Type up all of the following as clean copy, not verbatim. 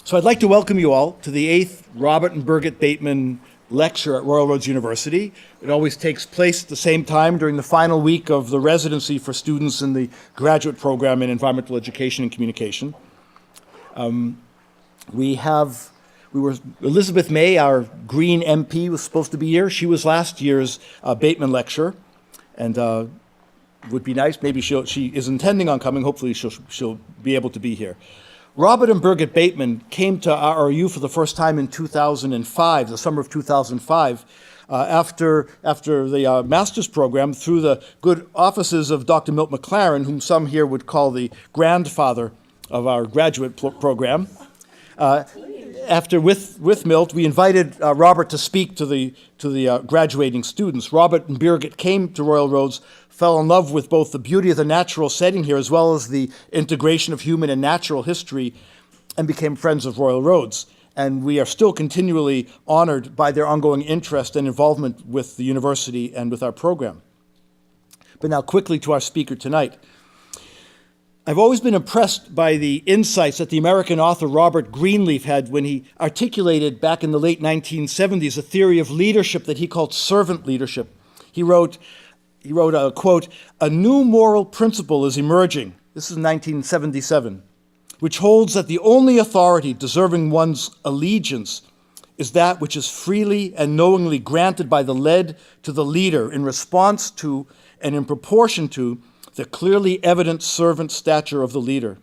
So I'd like to welcome you all to the 8th Robert and Birgit Bateman Lecture at Royal Roads University. It always takes place at the same time during the final week of the residency for students in the graduate program in environmental education and communication. Elizabeth May, our Green MP, was supposed to be here. She was last year's Bateman lecturer, and would be nice. Maybe she is intending on coming. Hopefully she'll be able to be here. Robert and Birgit Bateman came to RRU for the first time in 2005, the summer of 2005, after the master's program through the good offices of Dr. Milt McLaren, whom some here would call the grandfather of our graduate program. With Milt, we invited Robert to speak to the graduating students. Robert and Birgit came to Royal Roads, fell in love with both the beauty of the natural setting here as well as the integration of human and natural history, and became friends of Royal Roads. And we are still continually honored by their ongoing interest and involvement with the university and with our program. But now quickly to our speaker tonight. I've always been impressed by the insights that the American author Robert Greenleaf had when he articulated back in the late 1970s a theory of leadership that he called servant leadership. He wrote a quote, "A new moral principle is emerging," this is 1977, "which holds that the only authority deserving one's allegiance is that which is freely and knowingly granted by the led to the leader in response to and in proportion to the clearly evident servant stature of the leader."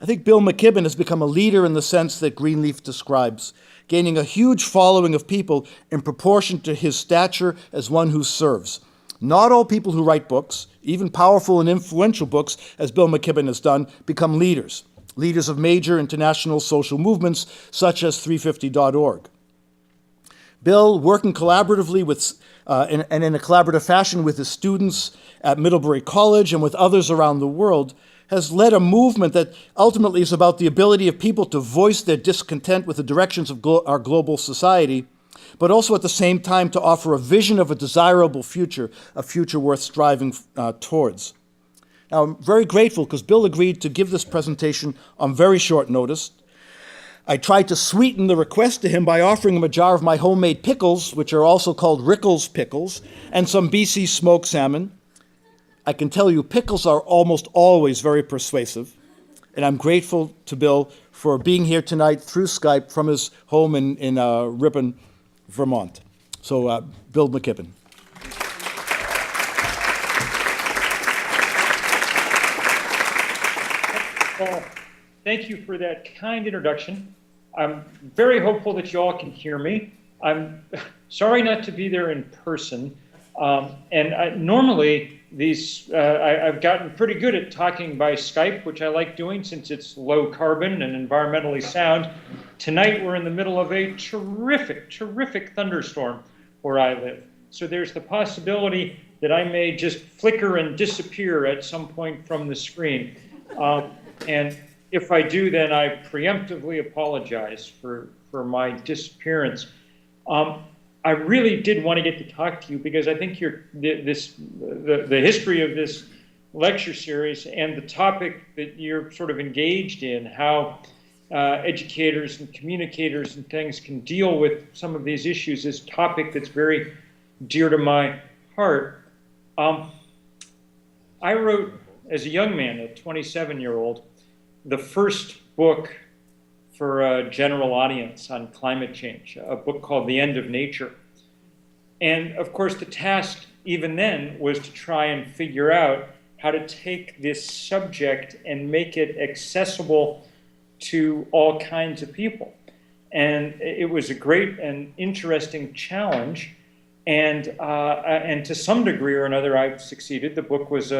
I think Bill McKibben has become a leader in the sense that Greenleaf describes, gaining a huge following of people in proportion to his stature as one who serves. Not all people who write books, even powerful and influential books, as Bill McKibben has done, become leaders of major international social movements such as 350.org. Bill, working collaboratively and in a collaborative fashion with his students at Middlebury College and with others around the world, has led a movement that ultimately is about the ability of people to voice their discontent with the directions of our global society, but also at the same time to offer a vision of a desirable future, a future worth striving towards. Now, I'm very grateful because Bill agreed to give this presentation on very short notice. I tried to sweeten the request to him by offering him a jar of my homemade pickles, which are also called Rickles pickles, and some BC smoked salmon. I can tell you pickles are almost always very persuasive, and I'm grateful to Bill for being here tonight through Skype from his home in Ripon, Vermont. So, Bill McKibben. Well, thank you for that kind introduction. I'm very hopeful that you all can hear me. I'm sorry not to be there in person. Normally, I've gotten pretty good at talking by Skype, which I like doing since it's low carbon and environmentally sound. Tonight, we're in the middle of a terrific thunderstorm where I live. So there's the possibility that I may just flicker and disappear at some point from the screen. And if I do, then I preemptively apologize for my disappearance. I really did want to get to talk to you because I think the history of this lecture series and the topic that you're sort of engaged in, how educators and communicators and things can deal with some of these issues, is a topic that's very dear to my heart. I wrote, as a young man, a 27-year-old, the first book for a general audience on climate change, a book called The End of Nature. And of course, the task even then was to try and figure out how to take this subject and make it accessible to all kinds of people. And it was a great and interesting challenge. And to some degree or another, I've succeeded. The book was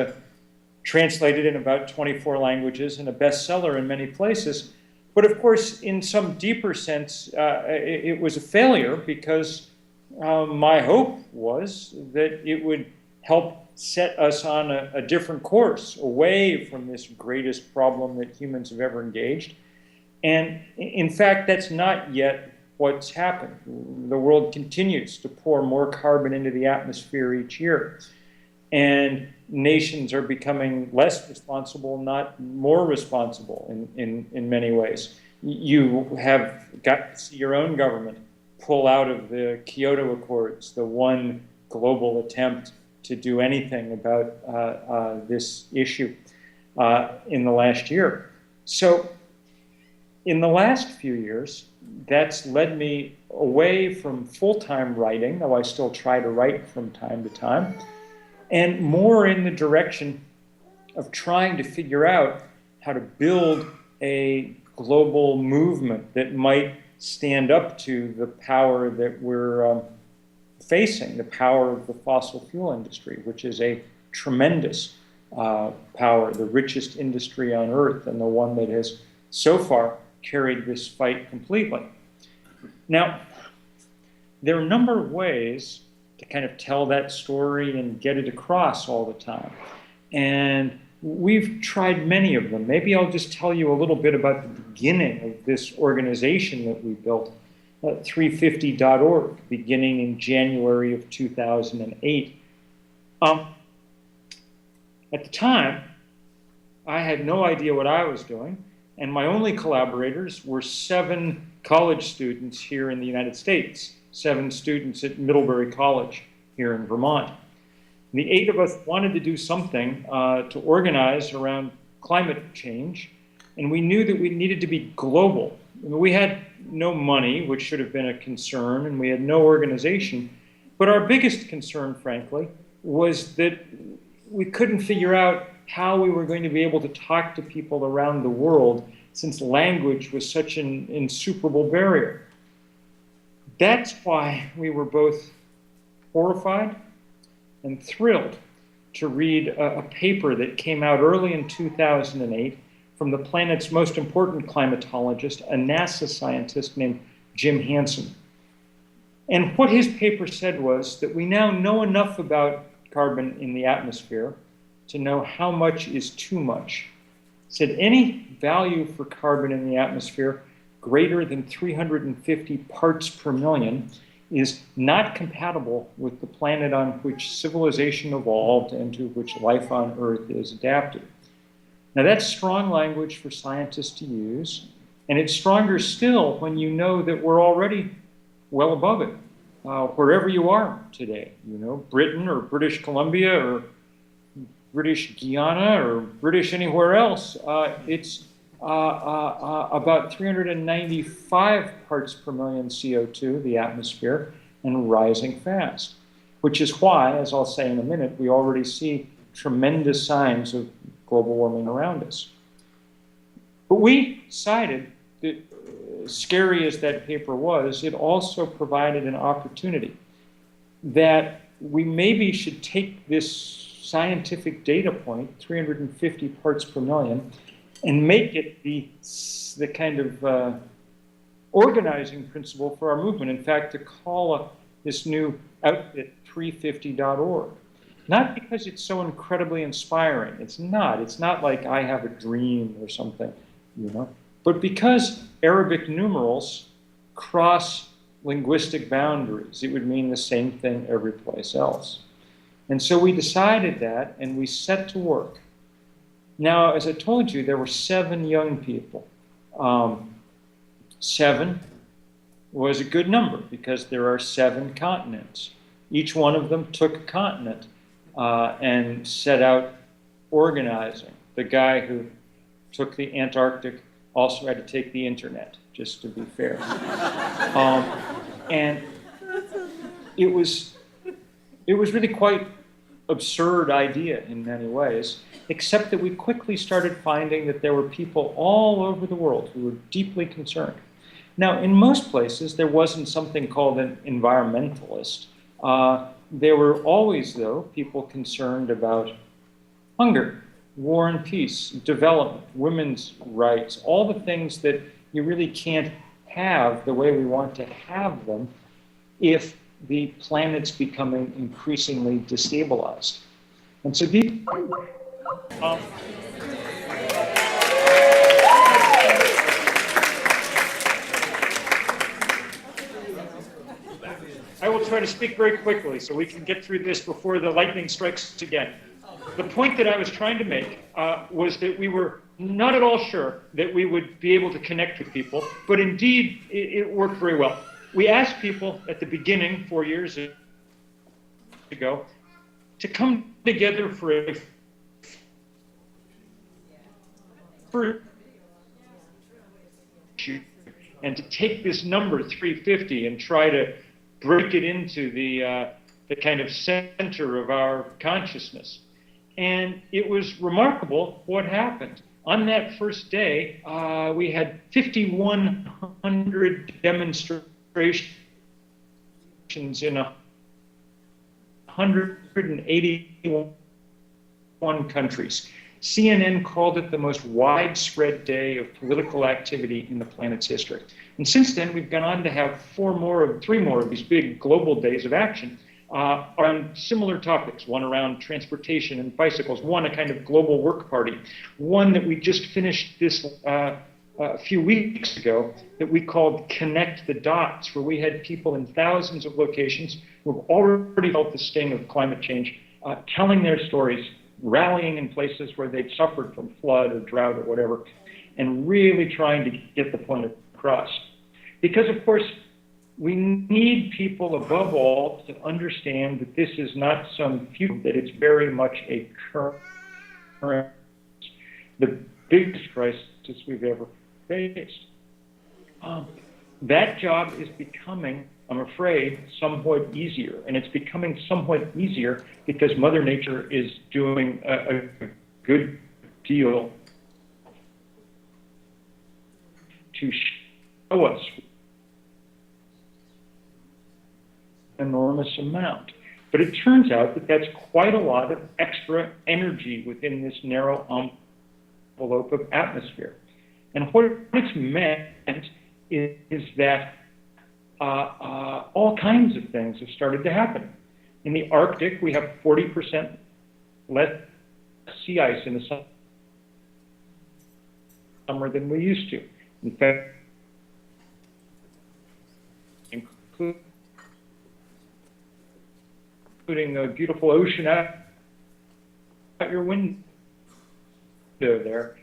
translated in about 24 languages and a bestseller in many places. But of course, in some deeper sense, it was a failure because my hope was that it would help set us on a different course, away from this greatest problem that humans have ever engaged. And in fact, that's not yet what's happened. The world continues to pour more carbon into the atmosphere each year. And nations are becoming less responsible, not more responsible in many ways. You have got to see your own government pull out of the Kyoto Accords, the one global attempt to do anything about this issue in the last year. So in the last few years, that's led me away from full-time writing, though I still try to write from time to time, and more in the direction of trying to figure out how to build a global movement that might stand up to the power that we're facing, the power of the fossil fuel industry, which is a tremendous power, the richest industry on Earth, and the one that has so far carried this fight completely. Now, there are a number of ways to kind of tell that story and get it across all the time. And we've tried many of them. Maybe I'll just tell you a little bit about the beginning of this organization that we built, 350.org, beginning in January of 2008. At the time, I had no idea what I was doing, and my only collaborators were 7 college students here in the United States, 7 students at Middlebury College here in Vermont. The 8 of us wanted to do something to organize around climate change, and we knew that we needed to be global. We had no money, which should have been a concern, and we had no organization. But our biggest concern, frankly, was that we couldn't figure out how we were going to be able to talk to people around the world, since language was such an insuperable barrier. That's why we were both horrified and thrilled to read a paper that came out early in 2008 from the planet's most important climatologist, a NASA scientist named Jim Hansen. And what his paper said was that we now know enough about carbon in the atmosphere to know how much is too much. He said any value for carbon in the atmosphere greater than 350 parts per million is not compatible with the planet on which civilization evolved and to which life on Earth is adapted. Now that's strong language for scientists to use, and it's stronger still when you know that we're already well above it, wherever you are today, Britain or British Columbia or British Guiana or British anywhere else, it's about 395 parts per million CO2, the atmosphere, and rising fast, which is why, as I'll say in a minute, we already see tremendous signs of global warming around us. But we decided that, scary as that paper was, it also provided an opportunity that we maybe should take this scientific data point, 350 parts per million, and make it the kind of organizing principle for our movement. In fact, to call this new outfit 350.org. Not because it's so incredibly inspiring. It's not like I have a dream or something, but because Arabic numerals cross linguistic boundaries. It would mean the same thing every place else. And so we decided that, and we set to work. Now, as I told you, there were 7 young people. 7 was a good number because there are 7 continents. Each one of them took a continent and set out organizing. The guy who took the Antarctic also had to take the internet, just to be fair. And it was really quite absurd idea in many ways, except that we quickly started finding that there were people all over the world who were deeply concerned. Now, in most places, there wasn't something called an environmentalist. There were always, though, people concerned about hunger, war and peace, development, women's rights, all the things that you really can't have the way we want to have them if the planet's becoming increasingly destabilized. And so I will try to speak very quickly so we can get through this before the lightning strikes again. The point that I was trying to make was that we were not at all sure that we would be able to connect with people, but indeed it worked very well. We asked people at the beginning, 4 years ago, to come together and to take this number 350 and try to break it into the kind of center of our consciousness. And it was remarkable what happened. On that first day, we had 5,100 demonstrations in 181 countries. CNN called it the most widespread day of political activity in the planet's history. And since then, we've gone on to have three more of these big global days of action on similar topics, one around transportation and bicycles, one a kind of global work party, one that we just finished this a few weeks ago that we called Connect the Dots, where we had people in thousands of locations who have already felt the sting of climate change, telling their stories, rallying in places where they'd suffered from flood or drought or whatever, and really trying to get the point across. Because, of course, we need people above all to understand that this is not some future, that it's very much a current, the biggest crisis we've ever faced. That job is becoming, I'm afraid, somewhat easier. And it's becoming somewhat easier because Mother Nature is doing a good deal to show us an enormous amount. But it turns out that that's quite a lot of extra energy within this narrow envelope of atmosphere. And what it's meant is that all kinds of things have started to happen. In the Arctic, we have 40% less sea ice in the summer than we used to. In fact, including a beautiful ocean out your window there,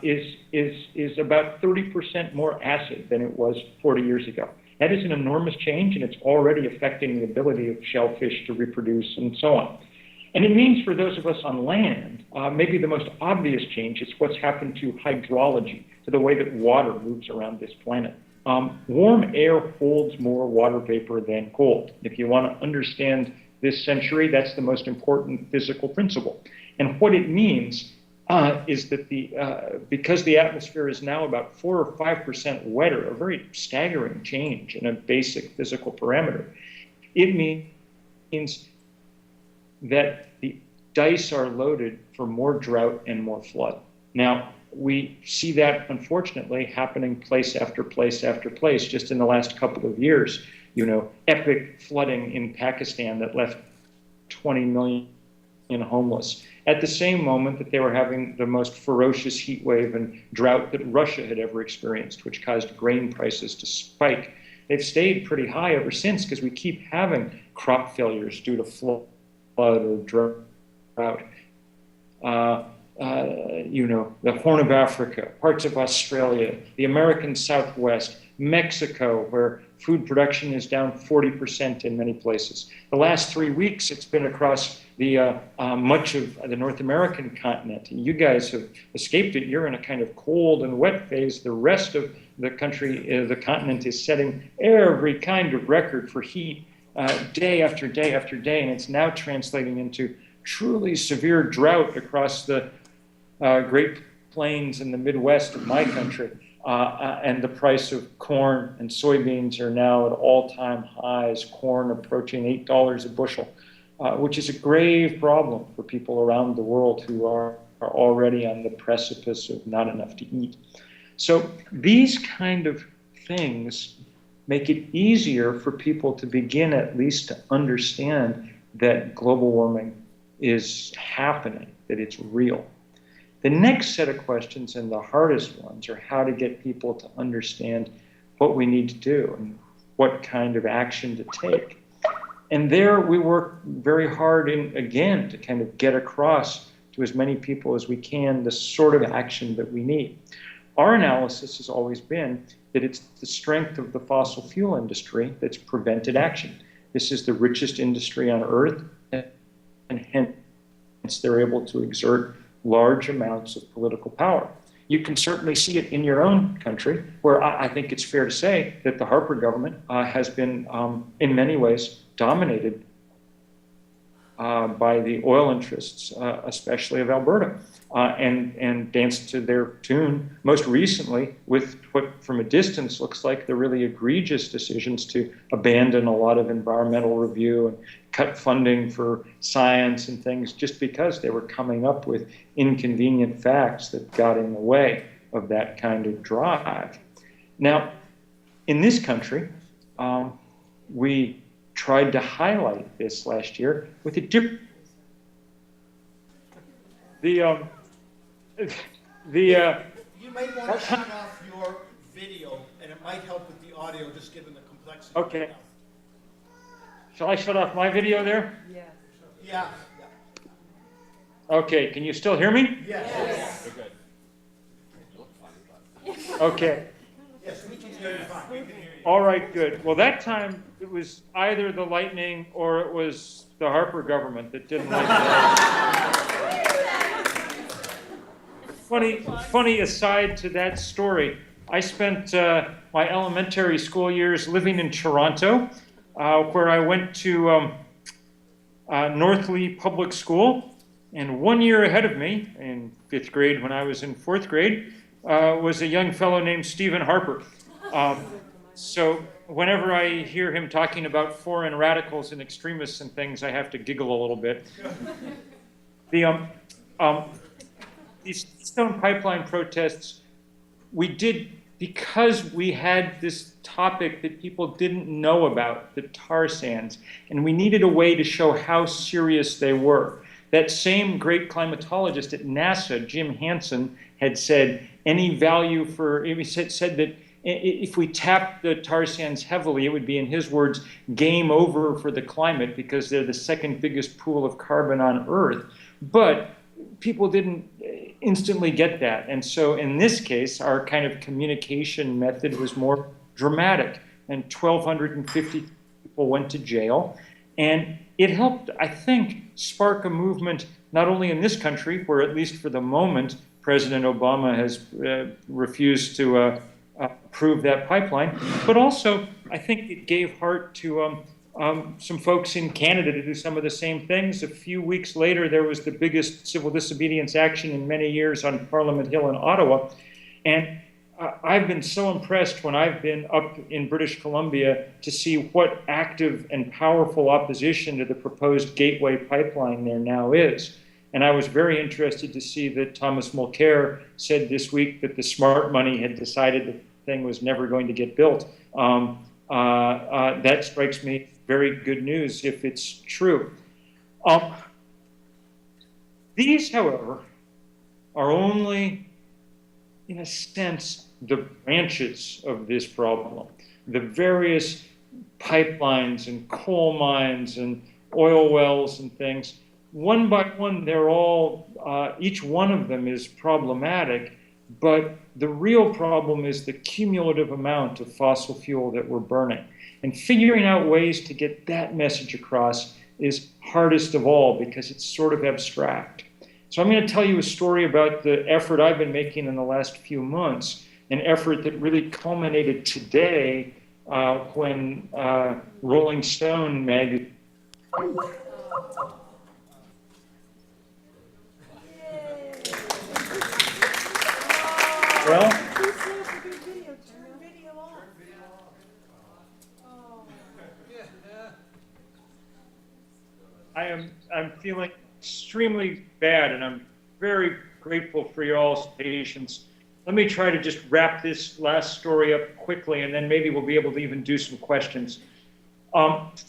is about 30% more acid than it was 40 years ago. That is an enormous change, and it's already affecting the ability of shellfish to reproduce and so on. And it means for those of us on land, maybe the most obvious change is what's happened to hydrology, to the way that water moves around this planet. Warm air holds more water vapor than cold. If you want to understand this century, that's the most important physical principle. And what it means is that because the atmosphere is now about 4 or 5% wetter, a very staggering change in a basic physical parameter, it means that the dice are loaded for more drought and more flood. Now, we see that, unfortunately, happening place after place after place. Just in the last couple of years, epic flooding in Pakistan that left 20 million homeless. At the same moment that they were having the most ferocious heat wave and drought that Russia had ever experienced, which caused grain prices to spike. They've stayed pretty high ever since because we keep having crop failures due to flood or drought. The Horn of Africa, parts of Australia, the American Southwest, Mexico, where food production is down 40% in many places. The last 3 weeks, it's been across the much of the North American continent. You guys have escaped it. You're in a kind of cold and wet phase. The rest of the country, the continent, is setting every kind of record for heat day after day after day, and it's now translating into truly severe drought across the Great Plains in the Midwest of my country. And the price of corn and soybeans are now at all-time highs, corn approaching $8 a bushel, which is a grave problem for people around the world who are already on the precipice of not enough to eat. So these kind of things make it easier for people to begin at least to understand that global warming is happening, that it's real. The next set of questions, and the hardest ones, are how to get people to understand what we need to do and what kind of action to take. And there we work very hard, again, to kind of get across to as many people as we can the sort of action that we need. Our analysis has always been that it's the strength of the fossil fuel industry that's prevented action. This is the richest industry on Earth, and hence they're able to exert large amounts of political power. You can certainly see it in your own country, where I think it's fair to say that the Harper government has been, in many ways, dominated by the oil interests, especially of Alberta, and danced to their tune, most recently with what from a distance looks like the really egregious decisions to abandon a lot of environmental review and cut funding for science and things just because they were coming up with inconvenient facts that got in the way of that kind of drive. Now, in this country, we tried to highlight this last year with a different. You might want to shut off your video, and it might help with the audio, just given the complexity. Okay. Shall I shut off my video there? Yeah. Yeah. Okay. Can you still hear me? Yes. Okay. Yes, we can hear you fine. We can hear you. All right, good. Well, that time it was either the lightning or it was the Harper government that didn't like it. Funny aside to that story, I spent my elementary school years living in Toronto, where I went to Northleigh Public School, and 1 year ahead of me, in 5th grade when I was in 4th grade, was a young fellow named Stephen Harper. So whenever I hear him talking about foreign radicals and extremists and things, I have to giggle a little bit. These Keystone Pipeline protests, we did because we had this topic that people didn't know about, the tar sands, and we needed a way to show how serious they were. That same great climatologist at NASA, Jim Hansen, had said any value for, he said that if we tapped the tar sands heavily, it would be, in his words, game over for the climate because they're the second biggest pool of carbon on Earth. But people didn't instantly get that. And so in this case, our kind of communication method was more dramatic. And 1,250 people went to jail. And it helped, I think, spark a movement not only in this country, where at least for the moment, President Obama has refused to approve that pipeline, but also I think it gave heart to some folks in Canada to do some of the same things. A few weeks later, there was the biggest civil disobedience action in many years on Parliament Hill in Ottawa. And I've been so impressed when I've been up in British Columbia to see what active and powerful opposition to the proposed Gateway pipeline there now is. And I was very interested to see that Thomas Mulcair said this week that the smart money had decided the thing was never going to get built. That strikes me very good news if it's true. These, however, are only, in a sense, the branches of this problem. The various pipelines and coal mines and oil wells and things, one by one, they're all, each one of them is problematic, but the real problem is the cumulative amount of fossil fuel that we're burning. And figuring out ways to get that message across is hardest of all because it's sort of abstract. So I'm going to tell you a story about the effort I've been making in the last few months, an effort that really culminated today when Rolling Stone magazine. Well, I'm feeling extremely bad, and I'm very grateful for y'all's patience. Let me try to just wrap this last story up quickly, and then maybe we'll be able to even do some questions. About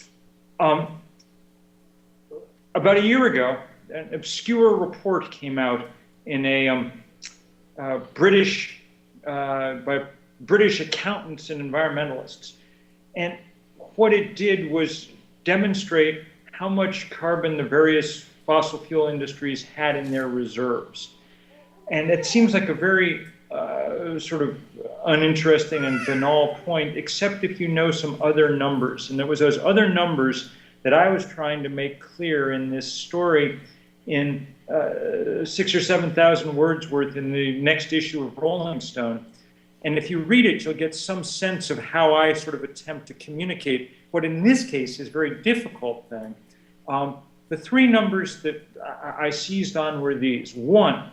a year ago, an obscure report came out in a by British accountants and environmentalists. And what it did was demonstrate how much carbon the various fossil fuel industries had in their reserves. And it seems like a very sort of uninteresting and banal point, except if you know some other numbers. And it was those other numbers that I was trying to make clear in this story in 6,000 or 7,000 words worth in the next issue of Rolling Stone. And if you read it, you'll get some sense of how I sort of attempt to communicate what in this case is a very difficult thing. The three numbers that I seized on were these. 1,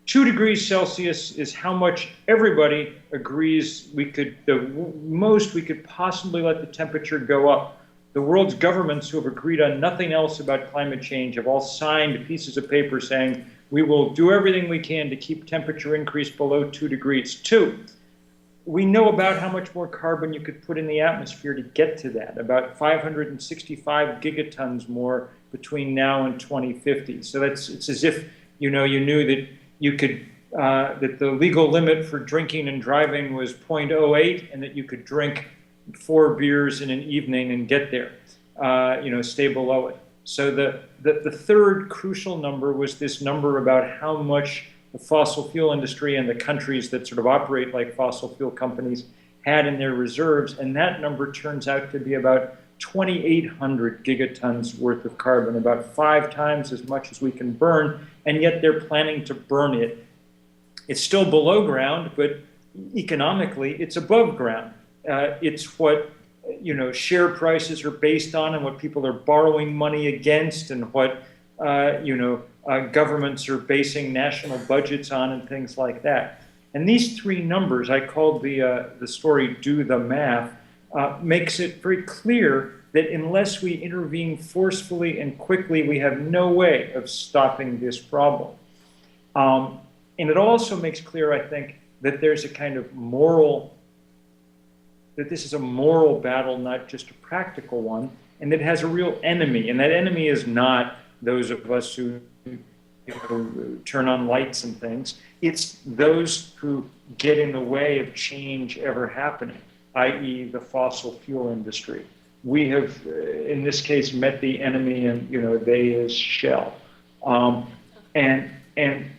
2 degrees Celsius is how much everybody agrees the most we could possibly let the temperature go up. The world's governments who have agreed on nothing else about climate change have all signed pieces of paper saying we will do everything we can to keep temperature increase below 2 degrees. 2, we know about how much more carbon you could put in the atmosphere to get to that, about 565 gigatons more between now and 2050. So it's as if you knew that you could that the legal limit for drinking and driving was 0.08, and that you could drink 4 beers in an evening and get there, stay below it. So the third crucial number was this number about how much the fossil fuel industry and the countries that sort of operate like fossil fuel companies had in their reserves, and that number turns out to be about 2,800 gigatons worth of carbon, about 5 times as much as we can burn, and yet they're planning to burn it. It's still below ground, but economically it's above ground. It's what share prices are based on, and what people are borrowing money against, and what governments are basing national budgets on, and things like that. And these three numbers, I called the story "Do the Math," makes it very clear that unless we intervene forcefully and quickly, we have no way of stopping this problem. And it also makes clear, I think, that there's a kind of that this is a moral battle, not just a practical one, and that it has a real enemy. And that enemy is not those of us who turn on lights and things. It's those who get in the way of change ever happening, i.e. the fossil fuel industry. We have, in this case, met the enemy, and they is Shell. And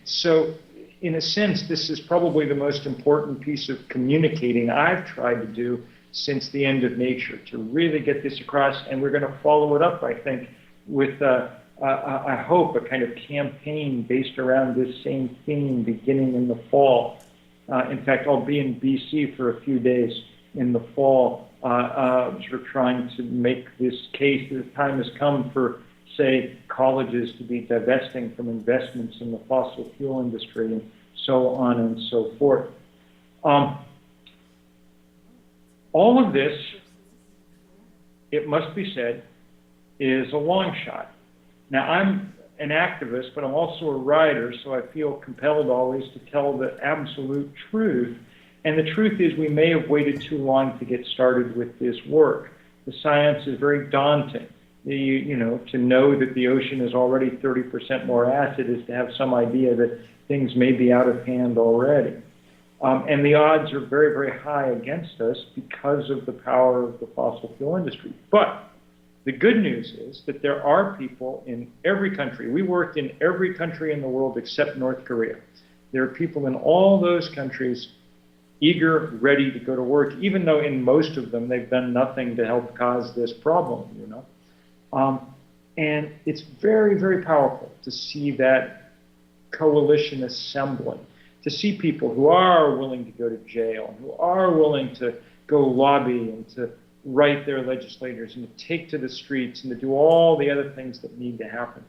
so, in a sense, this is probably the most important piece of communicating I've tried to do since the end of Nature, to really get this across. And we're going to follow it up, I think, with, I hope, a kind of campaign based around this same theme beginning in the fall. In fact, I'll be in BC for a few days in the fall, sort of trying to make this case that the time has come for, say, colleges to be divesting from investments in the fossil fuel industry, and so on and so forth. All of this, it must be said, is a long shot. Now, I'm an activist, but I'm also a writer, so I feel compelled always to tell the absolute truth. And the truth is, we may have waited too long to get started with this work. The science is very daunting. To know that the ocean is already 30% more acid is to have some idea that things may be out of hand already. And the odds are very, very high against us because of the power of the fossil fuel industry. But the good news is that there are people in every country. We worked in every country in the world except North Korea. There are people in all those countries eager, ready to go to work, even though in most of them they've done nothing to help cause this problem, And it's very, very powerful to see that coalition assembling, to see people who are willing to go to jail, who are willing to go lobby and to write their legislators and to take to the streets and to do all the other things that need to happen.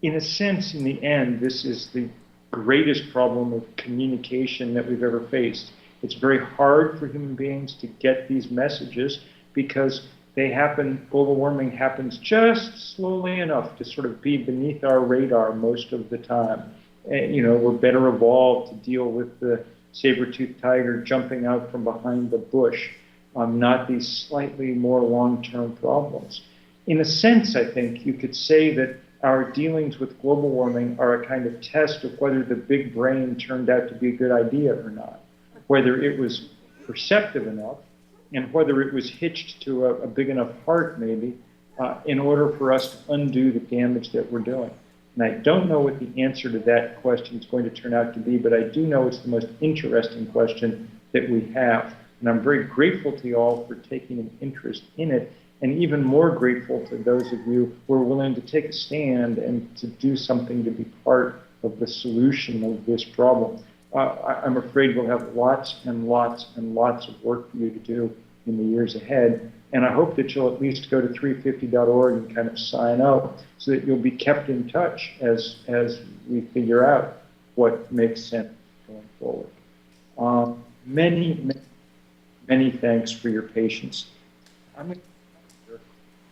In a sense, in the end, this is the greatest problem of communication that we've ever faced. It's very hard for human beings to get these messages because global warming happens just slowly enough to sort of be beneath our radar most of the time. We're better evolved to deal with the saber-toothed tiger jumping out from behind the bush, not these slightly more long-term problems. In a sense, I think you could say that our dealings with global warming are a kind of test of whether the big brain turned out to be a good idea or not, whether it was perceptive enough, and whether it was hitched to a big enough heart, maybe, in order for us to undo the damage that we're doing? And I don't know what the answer to that question is going to turn out to be, but I do know it's the most interesting question that we have. And I'm very grateful to you all for taking an interest in it, and even more grateful to those of you who are willing to take a stand and to do something to be part of the solution of this problem. I'm afraid we'll have lots and lots and lots of work for you to do in the years ahead. And I hope that you'll at least go to 350.org and kind of sign up so that you'll be kept in touch as we figure out what makes sense going forward. Many thanks for your patience. I'm going to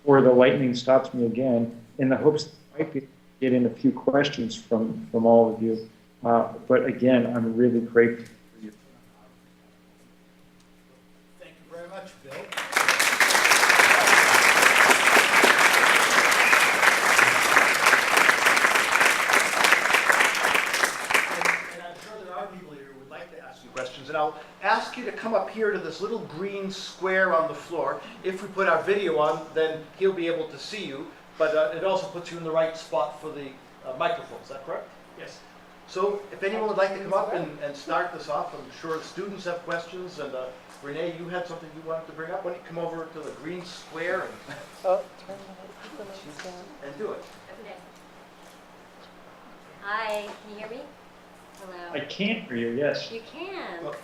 before the lightning stops me again, in the hopes that I might be able to get in a few questions from all of you. But again, I'm really grateful for you. Thank you very much, Bill. And I'm sure there are people here who would like to ask you questions, and I'll ask you to come up here to this little green square on the floor. If we put our video on, then he'll be able to see you, but it also puts you in the right spot for the microphone. Is that correct? Yes. So if anyone would like to come up and start this off, I'm sure the students have questions, and Renee, you had something you wanted to bring up. Why don't you come over to the green square and do it. Okay. Hi, can you hear me? Hello. I can't hear you, yes. You can. Well-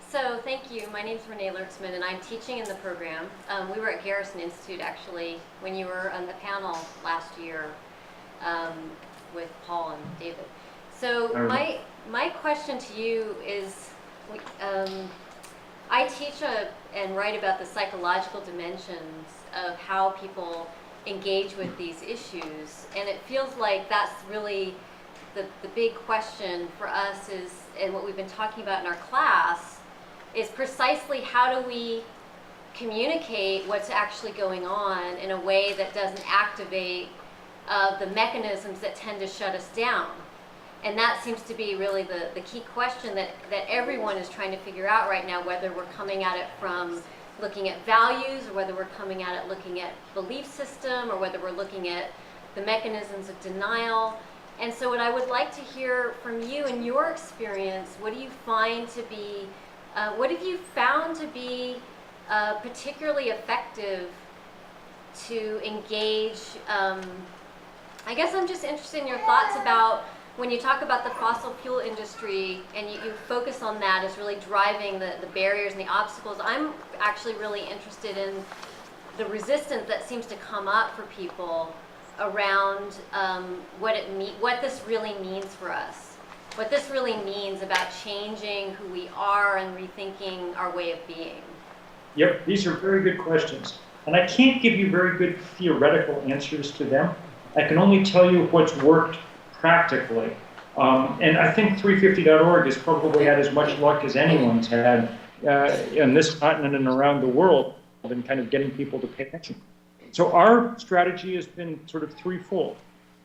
So thank you. My name's Renee Lurksman, and I'm teaching in the program. We were at Garrison Institute, actually, when you were on the panel last year with Paul and David. So my question to you is, I teach and write about the psychological dimensions of how people engage with these issues, and it feels like that's really the big question for us is, and what we've been talking about in our class, is precisely how do we communicate what's actually going on in a way that doesn't activate the mechanisms that tend to shut us down. And that seems to be really the key question that everyone is trying to figure out right now, whether we're coming at it from looking at values, or whether we're coming at it looking at belief system, or whether we're looking at the mechanisms of denial. And so what I would like to hear from you in your experience, what do you find to be, what have you found to be particularly effective to engage? I guess I'm just interested in your thoughts about when you talk about the fossil fuel industry and you focus on that as really driving the barriers and the obstacles. I'm actually really interested in the resistance that seems to come up for people around what this really means for us, what this really means about changing who we are and rethinking our way of being. Yep, these are very good questions. And I can't give you very good theoretical answers to them. I can only tell you what's worked practically. And I think 350.org has probably had as much luck as anyone's had in this continent and around the world in kind of getting people to pay attention. So our strategy has been sort of threefold.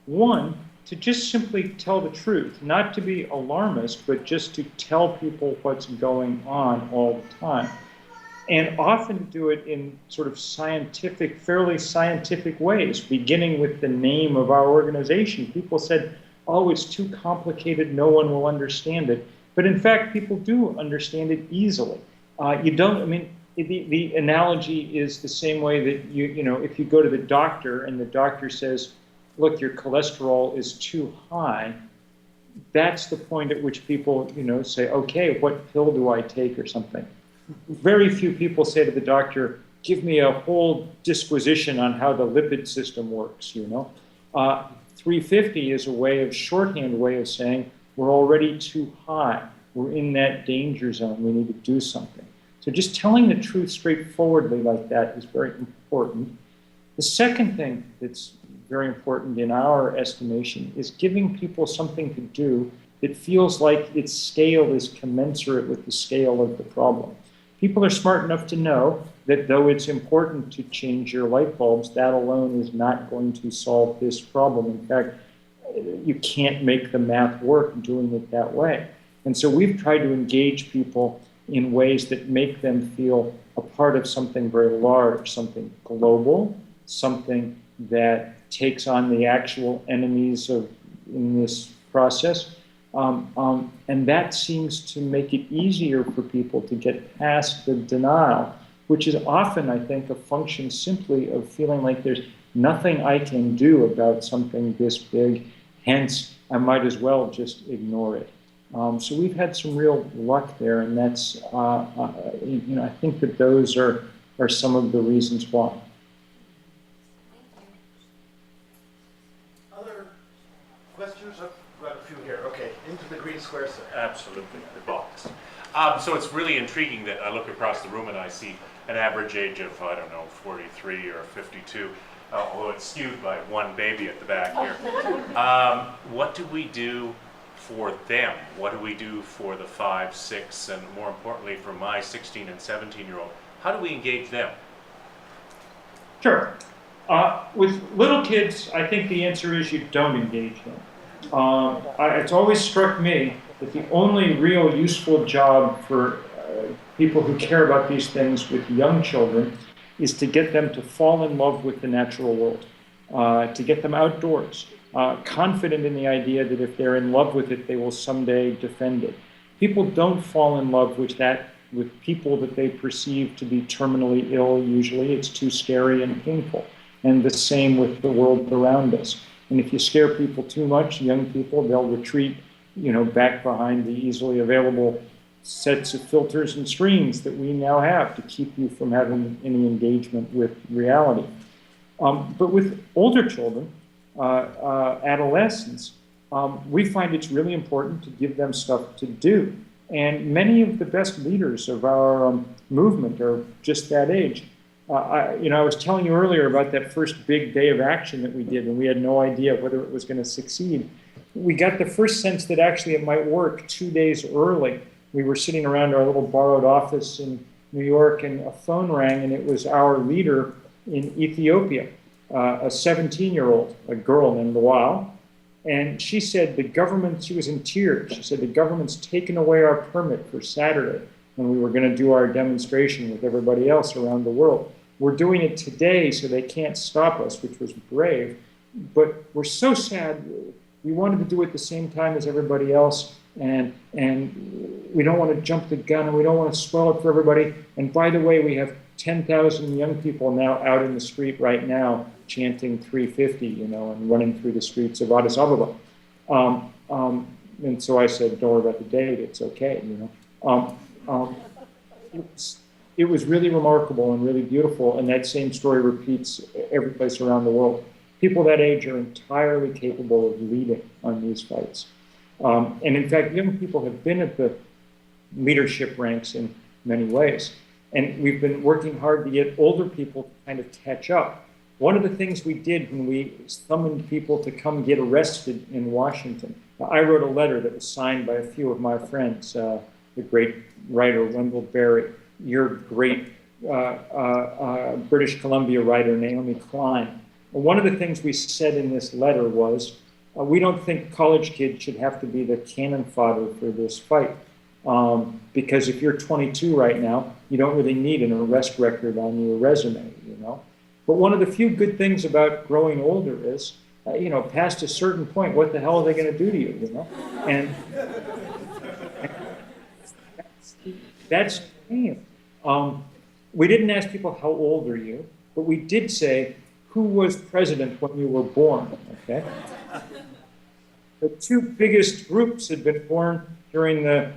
One, to just simply tell the truth, not to be alarmist, but just to tell people what's going on all the time. And often do it in sort of scientific, fairly scientific ways, beginning with the name of our organization. People said, oh, it's too complicated, no one will understand it. But in fact, people do understand it easily. The analogy is the same way that if you go to the doctor and the doctor says, look, your cholesterol is too high, that's the point at which people, say, okay, what pill do I take or something? Very few people say to the doctor, give me a whole disquisition on how the lipid system works, 350 is a shorthand way of saying we're already too high. We're in that danger zone. We need to do something. So just telling the truth straightforwardly like that is very important. The second thing that's very important in our estimation is giving people something to do that feels like its scale is commensurate with the scale of the problem. People are smart enough to know that though it's important to change your light bulbs, that alone is not going to solve this problem. In fact, you can't make the math work doing it that way. And so we've tried to engage people in ways that make them feel a part of something very large, something global, something that takes on the actual enemies in this process. And that seems to make it easier for people to get past the denial, which is often, I think, a function simply of feeling like there's nothing I can do about something this big, hence I might as well just ignore it. So we've had some real luck there, and that's, I think that those are some of the reasons why. Other questions? I've got a few here. Okay, into the green square, sir. Absolutely, the box. So it's really intriguing that I look across the room and I see an average age of, 43 or 52, although it's skewed by one baby at the back here. What do we do for them? What do we do for the 5, 6, and more importantly for my 16 and 17-year-old? How do we engage them? Sure. With little kids, I think the answer is you don't engage them. It's always struck me that the only real useful job for people who care about these things with young children is to get them to fall in love with the natural world, to get them outdoors, confident in the idea that if they're in love with it, they will someday defend it. People don't fall in love with people that they perceive to be terminally ill. Usually it's too scary and painful. And the same with the world around us. And if you scare people too much, young people, they'll retreat, back behind the easily available sets of filters and screens that we now have to keep you from having any engagement with reality. But with older children, adolescents, we find it's really important to give them stuff to do. And many of the best leaders of our movement are just that age. I was telling you earlier about that first big day of action that we did, and we had no idea whether it was going to succeed. We got the first sense that actually it might work 2 days early. We were sitting around our little borrowed office in New York, and a phone rang, and it was our leader in Ethiopia, a 17-year-old, a girl named Lawal. And she said she was in tears. She said, the government's taken away our permit for Saturday when we were going to do our demonstration with everybody else around the world. We're doing it today so they can't stop us, which was brave. But we're so sad. We wanted to do it at the same time as everybody else. And we don't want to jump the gun, and we don't want to spoil it for everybody. And by the way, we have 10,000 young people now out in the street right now chanting 350, and running through the streets of Addis Ababa. And so I said, don't worry about the date, it's okay, It was really remarkable and really beautiful, and that same story repeats every place around the world. People that age are entirely capable of leading on these fights. And in fact, young people have been at the leadership ranks in many ways. And we've been working hard to get older people to kind of catch up. One of the things we did when we summoned people to come get arrested in Washington, I wrote a letter that was signed by a few of my friends, the great writer Wendell Berry, your great British Columbia writer Naomi Klein. One of the things we said in this letter was, we don't think college kids should have to be the cannon fodder for this fight. Because if you're 22 right now, you don't really need an arrest record on your resume, But one of the few good things about growing older is, past a certain point, what the hell are they going to do to you, And that's pain. We didn't ask people, how old are you? But we did say, who was president when you were born, okay? The two biggest groups had been born during the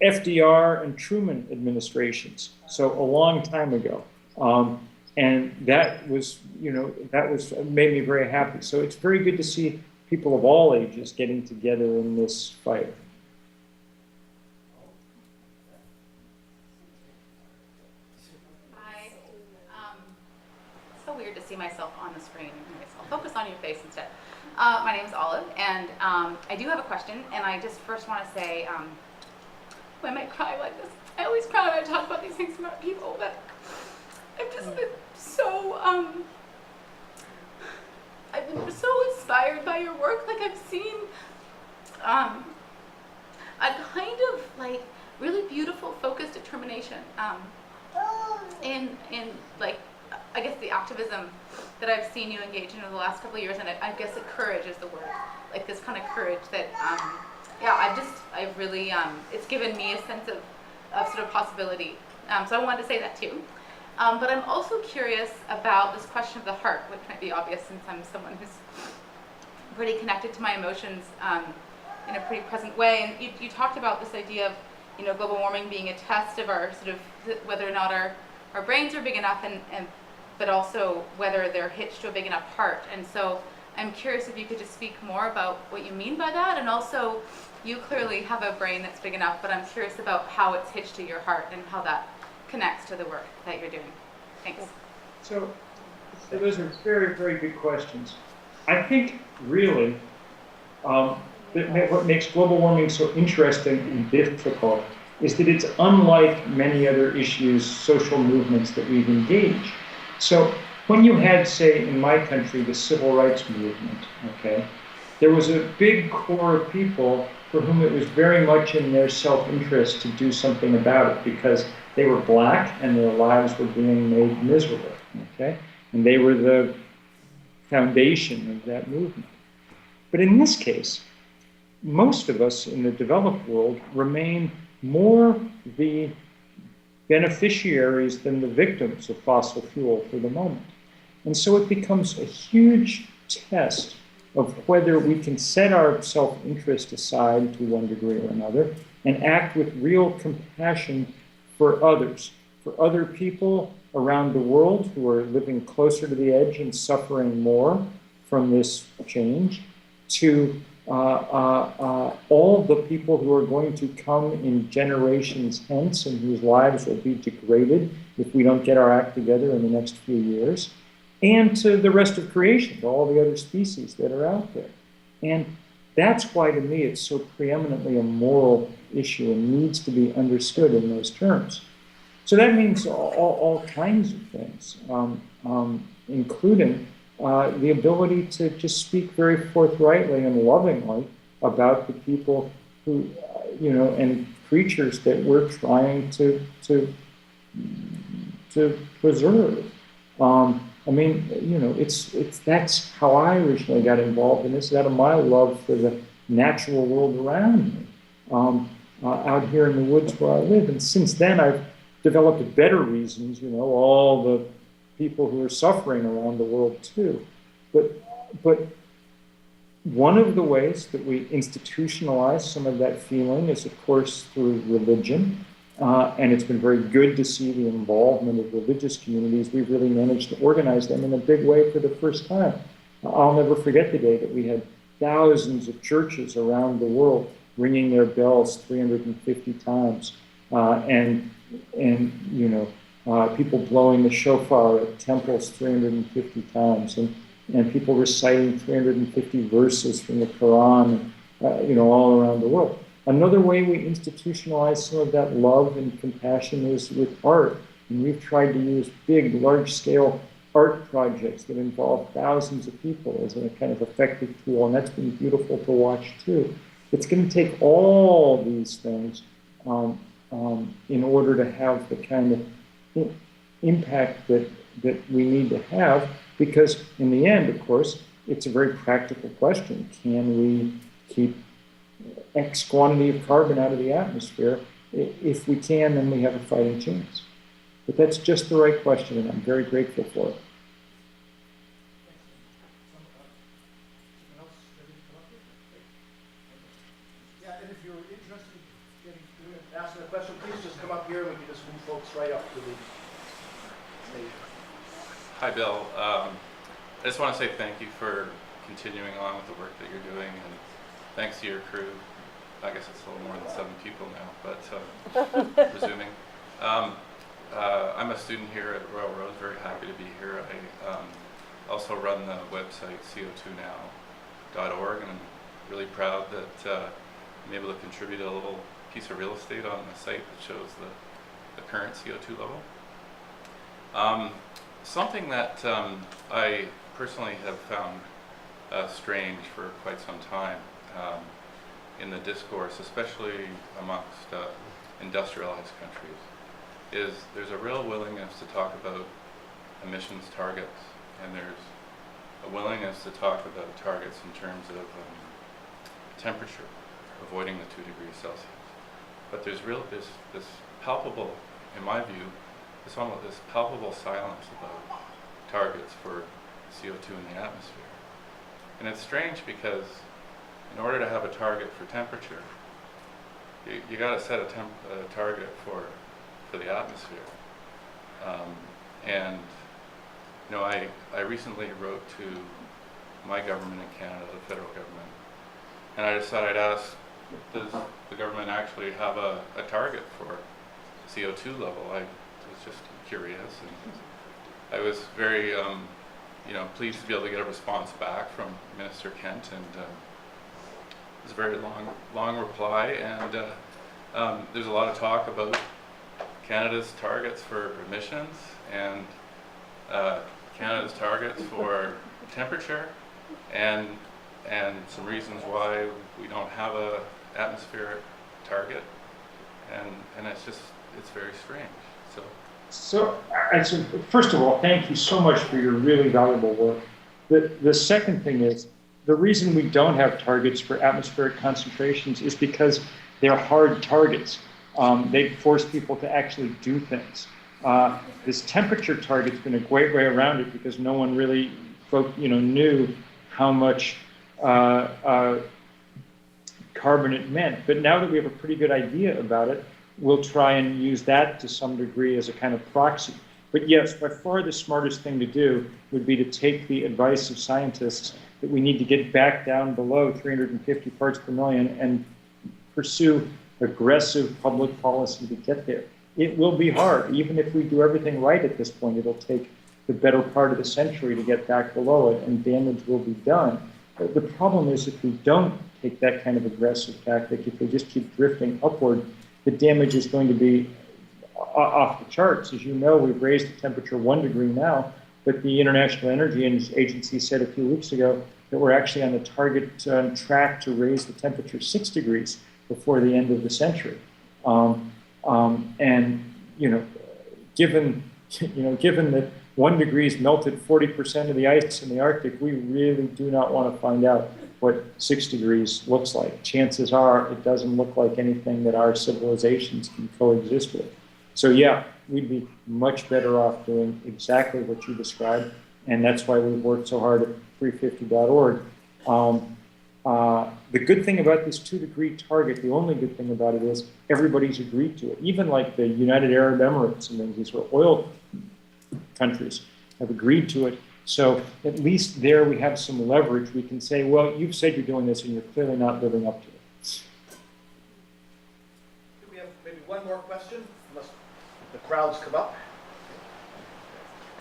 FDR and Truman administrations, so a long time ago. And that was made me very happy. So it's very good to see people of all ages getting together in this fight. Hi. So weird to see myself on the screen. I'll focus on your face instead. My name's Olive, and I do have a question, and I just first want to say, I might cry like this. I always cry when I talk about these things about people, but I've just been so, I've been so inspired by your work. Like, I've seen a kind of, like, really beautiful, focused determination in like, I guess the activism that I've seen you engage in over the last couple of years, and I guess courage is the word, like this kind of courage that, yeah, I've really, it's given me a sense of sort of possibility. So I wanted to say that too. But I'm also curious about this question of the heart, which might be obvious since I'm someone who's pretty connected to my emotions in a pretty present way. And you talked about this idea of, you know, global warming being a test of our sort of, whether or not our brains are big enough, but also whether they're hitched to a big enough heart. And so I'm curious if you could just speak more about what you mean by that. And also, you clearly have a brain that's big enough, but I'm curious about how it's hitched to your heart and how that connects to the work that you're doing. Thanks. So those are very, very good questions. I think really what makes global warming so interesting and difficult is that it's unlike many other issues, social movements that we've engaged. So when you had, say, in my country, the civil rights movement, okay, there was a big core of people for whom it was very much in their self-interest to do something about it because they were black and their lives were being made miserable, okay? And they were the foundation of that movement. But in this case, most of us in the developed world remain more the beneficiaries than the victims of fossil fuel for the moment. And so it becomes a huge test of whether we can set our self-interest aside to one degree or another and act with real compassion for others, for other people around the world who are living closer to the edge and suffering more from this change, to all the people who are going to come in generations hence and whose lives will be degraded if we don't get our act together in the next few years, and to the rest of creation, to all the other species that are out there. And that's why, to me, it's so preeminently a moral issue and needs to be understood in those terms. So that means all kinds of things, including the ability to just speak very forthrightly and lovingly about the people who, and creatures that we're trying to preserve. That's how I originally got involved in this, out of my love for the natural world around me, out here in the woods where I live. And since then, I've developed better reasons, all the people who are suffering around the world too. But one of the ways that we institutionalize some of that feeling is, of course, through religion. And it's been very good to see the involvement of religious communities. We've really managed to organize them in a big way for the first time. I'll never forget the day that we had thousands of churches around the world ringing their bells 350 times, people blowing the shofar at temples 350 times, and people reciting 350 verses from the Quran, all around the world. Another way we institutionalize some of that love and compassion is with art. And we've tried to use big, large-scale art projects that involve thousands of people as a kind of effective tool, and that's been beautiful to watch too. It's going to take all these things in order to have the kind of impact that we need to have, because in the end, of course, it's a very practical question. Can we keep X quantity of carbon out of the atmosphere? If we can, then we have a fighting chance. But that's just the right question, and I'm very grateful for it. Yeah, and if you're interested in asking a question, please just come up here and we can just move folks right up to the stage. Hi, Bill. I just want to say thank you for continuing on with the work that you're doing, and thanks to your crew. I guess it's a little more than 7 people now, but resuming. I'm a student here at Royal Road, very happy to be here. I also run the website co2now.org, and I'm really proud that I'm able to contribute a little piece of real estate on the site that shows the current CO2 level. Something that I personally have found strange for quite some time in the discourse, especially amongst industrialized countries, is there's a real willingness to talk about emissions targets and there's a willingness to talk about targets in terms of temperature, avoiding the 2 degrees Celsius. But there's this palpable, in my view, this palpable silence about targets for CO2 in the atmosphere. And it's strange because in order to have a target for temperature, you got to set a target for the atmosphere. And you know, I recently wrote to my government in Canada, the federal government, and I decided I'd ask, does the government actually have a target for CO2 level? I was just curious, and I was very you know, pleased to be able to get a response back from Minister Kent, and it was a very long reply, and there's a lot of talk about Canada's targets for emissions and Canada's targets for temperature, and some reasons why we don't have a atmospheric target, and it's very strange. So, first of all, thank you so much for your really valuable work. The second thing is, the reason we don't have targets for atmospheric concentrations is because they're hard targets. They force people to actually do things. This temperature target's been a great way around it because no one really knew how much carbon it meant. But now that we have a pretty good idea about it, we'll try and use that to some degree as a kind of proxy. But yes, by far the smartest thing to do would be to take the advice of scientists that we need to get back down below 350 parts per million and pursue aggressive public policy to get there. It will be hard. Even if we do everything right at this point, it'll take the better part of the century to get back below it, and damage will be done. But the problem is if we don't take that kind of aggressive tactic, if we just keep drifting upward, the damage is going to be off the charts. As you know, we've raised the temperature 1 degree now, but the International Energy Agency said a few weeks ago that we're actually on the target track to raise the temperature 6 degrees before the end of the century. And given that 1 degree's melted 40% of the ice in the Arctic, we really do not want to find out what 6 degrees looks like. Chances are it doesn't look like anything that our civilizations can coexist with. So yeah, we'd be much better off doing exactly what you described, and that's why we've worked so hard at 350.org. The good thing about this 2 degree target, the only good thing about it is everybody's agreed to it. Even like the United Arab Emirates and things, these are oil countries, have agreed to it. So at least there we have some leverage. We can say, well, you've said you're doing this and you're clearly not living up to it. Do we have maybe one more question, unless the crowds come up?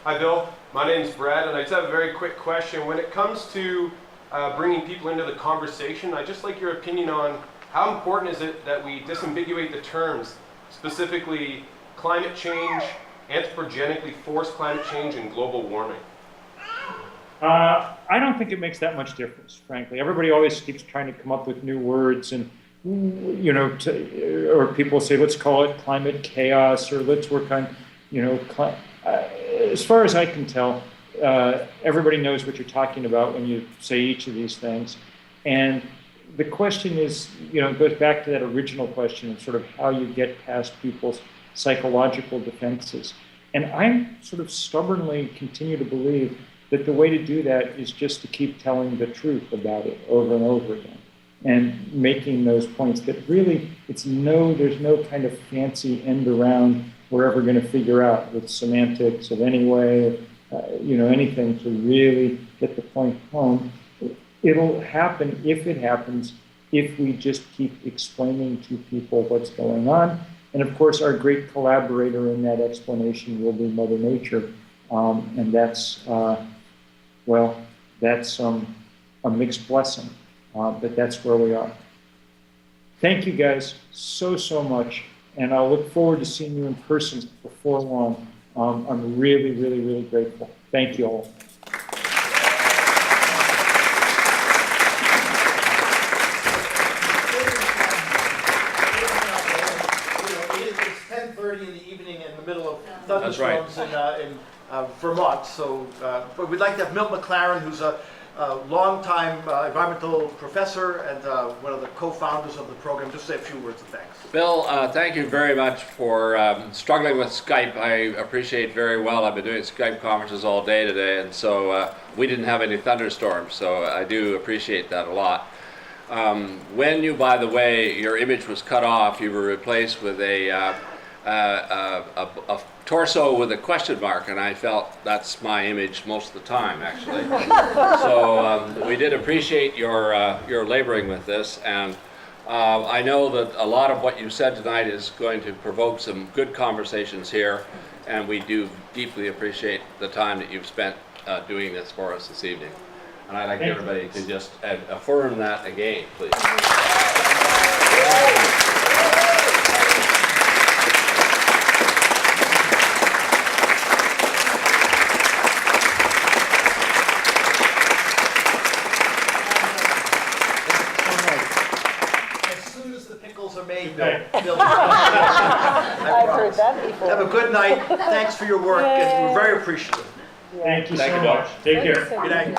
Hi, Bill. My name's Brad, and I just have a very quick question. When it comes to bringing people into the conversation, I'd just like your opinion on how important is it that we disambiguate the terms, specifically climate change, anthropogenically forced climate change, and global warming? I don't think it makes that much difference, frankly. Everybody always keeps trying to come up with new words, and or people say, let's call it climate chaos, or let's work on, as far as I can tell, everybody knows what you're talking about when you say each of these things. And the question is, it goes back to that original question of sort of how you get past people's psychological defenses. And I sort of stubbornly continue to believe that the way to do that is just to keep telling the truth about it over and over again and making those points that really there's no kind of fancy end around we're ever going to figure out with semantics of anyway, anything to really get the point home. It'll happen if it happens, if we just keep explaining to people what's going on. And of course, our great collaborator in that explanation will be Mother Nature. And that's, that's a mixed blessing, but that's where we are. Thank you guys so much. And I'll look forward to seeing you in person before long. I'm really, really, really grateful. Thank you all. It's 10:30 in the evening in the middle of thunderstorms That's right. in Vermont. So, but we'd like to have Milt McLaren, who's a longtime environmental professor and one of the co-founders of the program, just say a few words of thanks. Bill, thank you very much for struggling with Skype. I appreciate very well. I've been doing Skype conferences all day today, and so we didn't have any thunderstorms, so I do appreciate that a lot. When you, by the way, your image was cut off, you were replaced with a torso with a question mark, and I felt that's my image most of the time, actually. So we did appreciate your laboring with this, and I know that a lot of what you said tonight is going to provoke some good conversations here, and we do deeply appreciate the time that you've spent doing this for us this evening. And I'd like everybody to just affirm that again, please. I've heard that before. Have a good night. Thanks for your work, and we're very appreciative. Thank you so much. Take care. Good night.